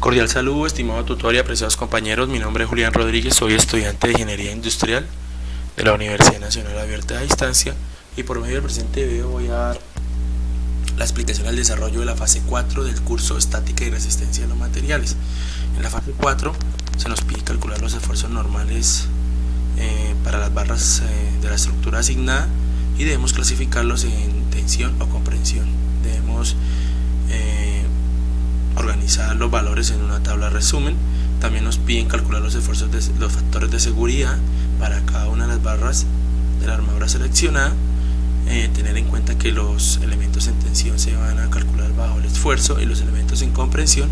Cordial saludo, estimado tutor y apreciados compañeros. Mi nombre es Julián Rodríguez, soy estudiante de Ingeniería Industrial de la Universidad Nacional Abierta a Distancia y por medio del presente video voy a dar la explicación al desarrollo de la fase 4 del curso Estática y Resistencia de los Materiales. En la fase 4 se nos pide calcular los esfuerzos normales para las barras de la estructura asignada y debemos clasificarlos en tensión o comprensión. Debemos organizar los valores en una tabla resumen. También nos piden calcular los esfuerzos los factores de seguridad para cada una de las barras de la armadura seleccionada. Tener en cuenta que los elementos en tensión se van a calcular bajo el esfuerzo y los elementos en comprensión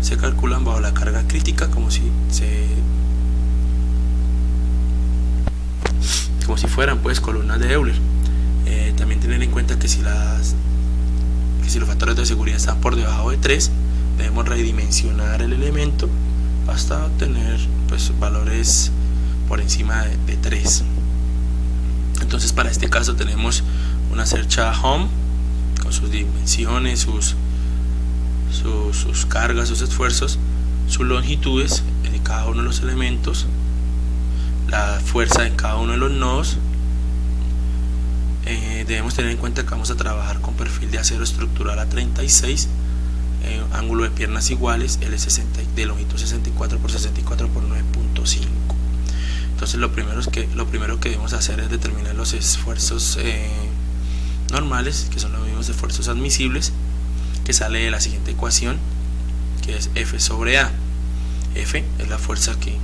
se calculan bajo la carga crítica, como si fueran pues columnas de Euler. También tener en cuenta que si los factores de seguridad están por debajo de 3, debemos redimensionar el elemento hasta obtener pues valores por encima de 3. Entonces para este caso tenemos una cercha Ohm con sus dimensiones, sus cargas, sus esfuerzos, sus longitudes de cada uno de los elementos, la fuerza de cada uno de los nodos. Debemos tener en cuenta que vamos a trabajar con perfil de acero estructural a 36, ángulo de piernas iguales, de longitud 64 por 64 por 9.5. Entonces lo primero que debemos hacer es determinar los esfuerzos normales, que son los mismos esfuerzos admisibles, que sale de la siguiente ecuación, que es F sobre A. F es la fuerza que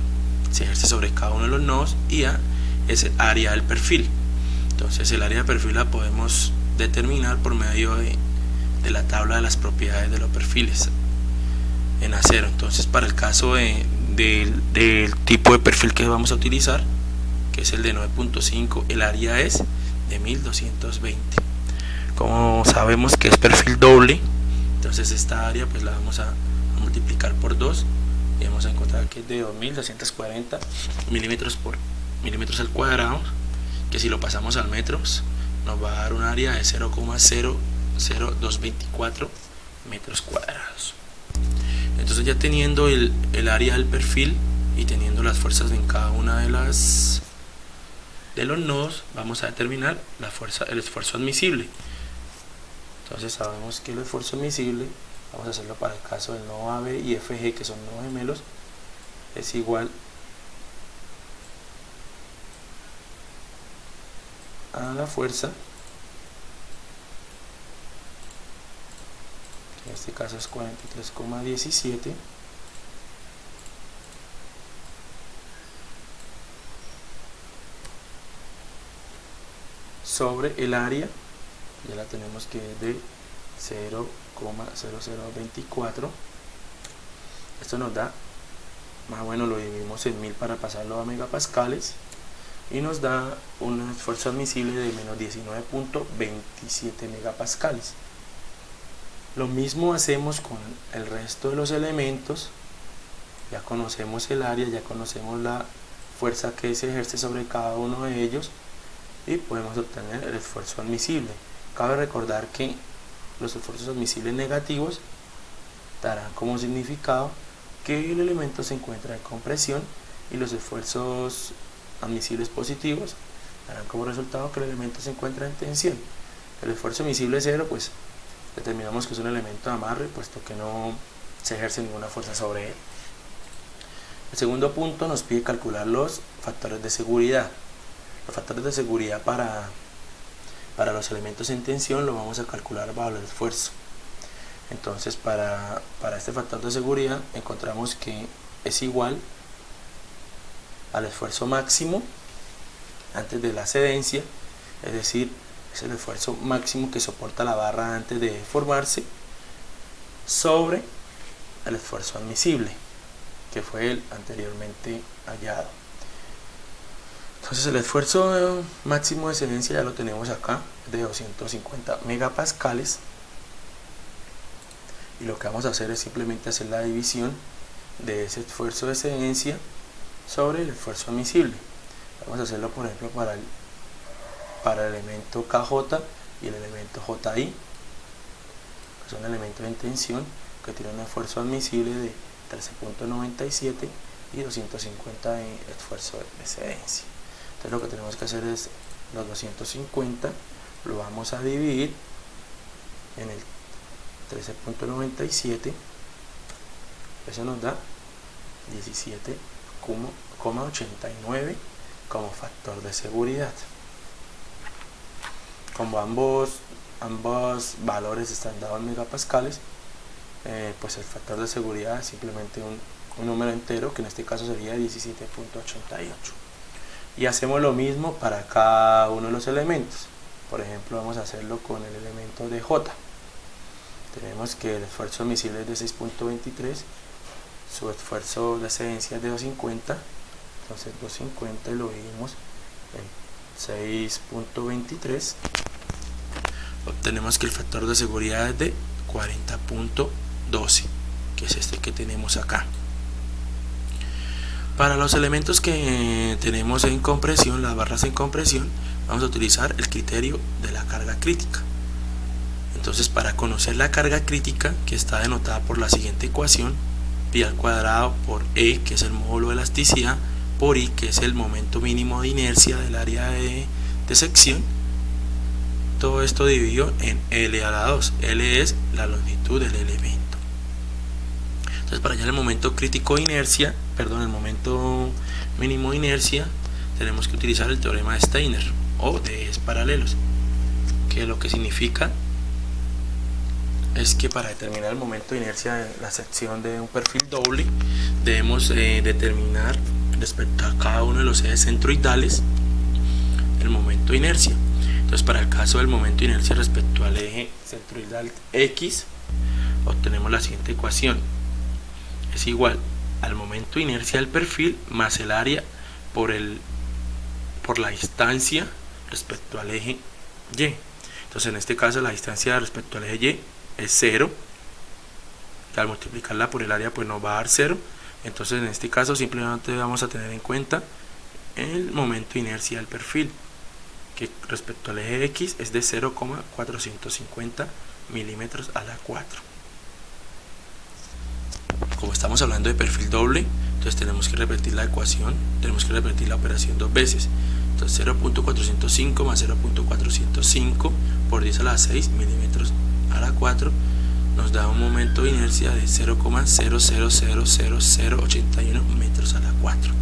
se ejerce sobre cada uno de los nodos y A es el área del perfil. Entonces el área de perfil la podemos determinar por medio de la tabla de las propiedades de los perfiles en acero. Entonces para el caso del tipo de perfil que vamos a utilizar, que es el de 9.5, el área es de 1220. Como sabemos que es perfil doble, entonces esta área pues la vamos a multiplicar por 2 y vamos a encontrar que es de 2240 milímetros por milímetros al cuadrado, que si lo pasamos al metros nos va a dar un área de 0,00224 metros cuadrados. Entonces ya teniendo el área del perfil y teniendo las fuerzas en cada una de los nodos, vamos a determinar el esfuerzo admisible. Entonces sabemos que el esfuerzo admisible, vamos a hacerlo para el caso del nodo AB y FG, que son nodos gemelos, es igual a la fuerza, en este caso es 43,17 sobre el área, ya la tenemos que es de 0,0024. Esto nos da, más o menos lo dividimos en 1000 para pasarlo a megapascales y nos da un esfuerzo admisible de menos 19.27 megapascales. Lo mismo hacemos con el resto de los elementos. Ya conocemos el área, ya conocemos la fuerza que se ejerce sobre cada uno de ellos y podemos obtener el esfuerzo admisible. Cabe recordar que los esfuerzos admisibles negativos darán como significado que el elemento se encuentra en compresión y los esfuerzos admisibles positivos darán como resultado que el elemento se encuentra en tensión. El esfuerzo admisible 0, pues determinamos que es un elemento de amarre, puesto que no se ejerce ninguna fuerza sobre él. El segundo punto nos pide calcular los factores de seguridad. Los factores de seguridad para los elementos en tensión lo vamos a calcular bajo el esfuerzo. Entonces para este factor de seguridad encontramos que es igual al esfuerzo máximo antes de la cedencia, es decir, es el esfuerzo máximo que soporta la barra antes de formarse, sobre el esfuerzo admisible, que fue el anteriormente hallado. Entonces el esfuerzo máximo de cedencia ya lo tenemos acá, de 250 megapascales, y lo que vamos a hacer es simplemente hacer la división de ese esfuerzo de cedencia sobre el esfuerzo admisible. Vamos a hacerlo por ejemplo para el elemento KJ y el elemento JI, que son elementos en tensión. que tiene un esfuerzo admisible de 13.97 y 250 en esfuerzo de excedencia. Entonces lo que tenemos que hacer es los 250 lo vamos a dividir en el 13.97, eso nos da 17,89 como factor de seguridad. Como ambos valores están dados en megapascales, pues el factor de seguridad es simplemente un número entero, que en este caso sería 17.88. Y hacemos lo mismo para cada uno de los elementos. Por ejemplo, vamos a hacerlo con el elemento de J. Tenemos que el esfuerzo admisible es de 6.23, su esfuerzo de excedencia es de 250, entonces 250 lo dividimos en 6.23, obtenemos que el factor de seguridad es de 40.12, que es este que tenemos acá. Para los elementos que tenemos en compresión, las barras en compresión, vamos a utilizar el criterio de la carga crítica. Entonces, para conocer la carga crítica, que está denotada por la siguiente ecuación, pi al cuadrado por E, que es el módulo de elasticidad, por I, que es el momento mínimo de inercia del área de sección, todo esto dividido en L a la 2. L es la longitud del elemento. Entonces, para hallar el momento crítico de inercia, el momento mínimo de inercia, tenemos que utilizar el teorema de Steiner o de ejes paralelos, que lo que significa es que para determinar el momento de inercia de la sección de un perfil doble, debemos determinar respecto a cada uno de los ejes centroidales el momento de inercia. Entonces, para el caso del momento de inercia respecto al eje centroidal X, obtenemos la siguiente ecuación: es igual al momento de inercia del perfil más el área por la distancia respecto al eje Y. Entonces, en este caso la distancia respecto al eje Y es 0, y al multiplicarla por el área pues nos va a dar 0. Entonces, en este caso simplemente vamos a tener en cuenta el momento de inercia del perfil, que respecto al eje X es de 0,450 milímetros a la 4. Como estamos hablando de perfil doble, entonces tenemos que repetir la ecuación, tenemos que repetir la operación dos veces. Entonces 0.405 más 0.405 por 10 a la 6 milímetros a la 4 nos da un momento de inercia de 0,000081 metros a la 4.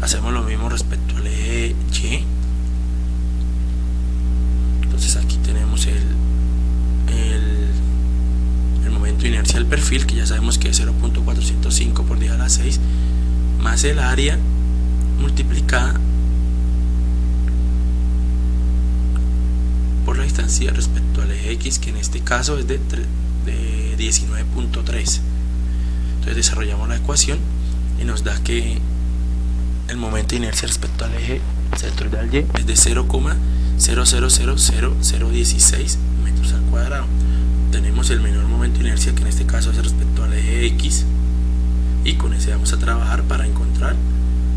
Hacemos lo mismo respecto al eje Y. Entonces aquí tenemos el momento de inercia del perfil, que ya sabemos que es 0.405 por 10 a la 6 más el área multiplicada por la distancia respecto al eje X, que en este caso es de 19.3. Entonces desarrollamos la ecuación y nos da que el momento de inercia respecto al eje centroidal Y es de 0,000016 metros al cuadrado. Tenemos el menor momento de inercia, que en este caso es respecto al eje X, y con ese vamos a trabajar para encontrar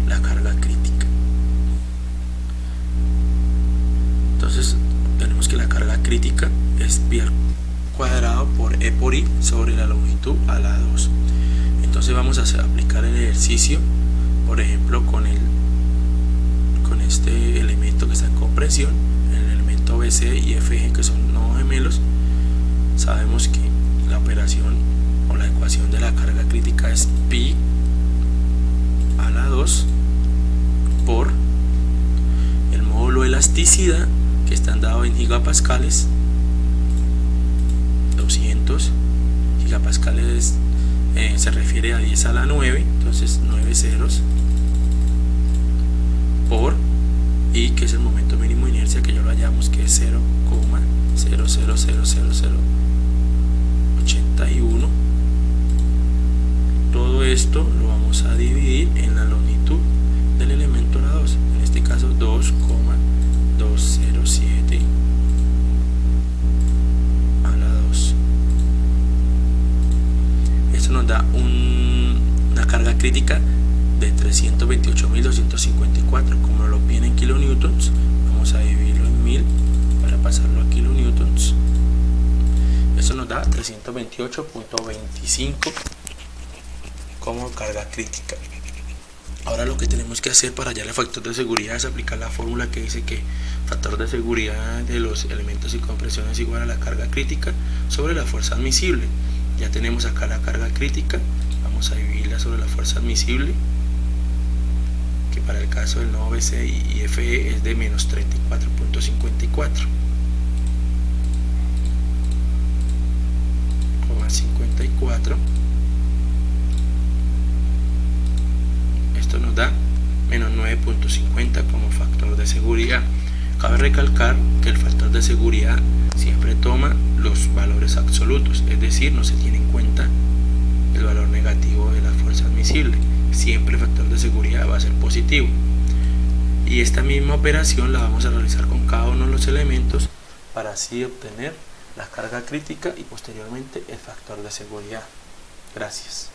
la carga crítica. Entonces tenemos que la carga crítica es pi al cuadrado por E por I sobre la longitud a la 2. Entonces vamos a aplicar el ejercicio, por ejemplo, con este elemento que está en compresión, el elemento BC y FG, que son nodos gemelos. Sabemos que la operación o la ecuación de la carga crítica es pi a la 2 por el módulo de elasticidad, que están dados en gigapascales, 200 gigapascales, se refiere a 10 a la 9, entonces 9 ceros, por I, que es el momento mínimo de inercia, que ya lo hallamos, que es 0,000081. Todo esto lo vamos a dividir en la longitud del elemento a la 2, en este caso 2,207 a la 2. Esto nos da una carga crítica de 328.254. Como lo viene en kilonewtons, vamos a dividirlo en 1000 para pasarlo a kilonewtons. Eso nos da 328.25 como carga crítica. Ahora lo que tenemos que hacer para hallar el factor de seguridad es aplicar la fórmula que dice que factor de seguridad de los elementos y compresión es igual a la carga crítica sobre la fuerza admisible. Ya tenemos acá la carga crítica, vamos a dividirla sobre la fuerza admisible, que para el caso del nodo BC y FE es de menos 34.54. 54. Esto nos da menos 9.50 como factor de seguridad. Cabe recalcar que el factor de seguridad siempre toma los valores absolutos, es decir, no se tiene en cuenta el valor negativo de la fuerza admisible. Siempre el factor de seguridad va a ser positivo. Y esta misma operación la vamos a realizar con cada uno de los elementos para así obtener la carga crítica y posteriormente el factor de seguridad. Gracias.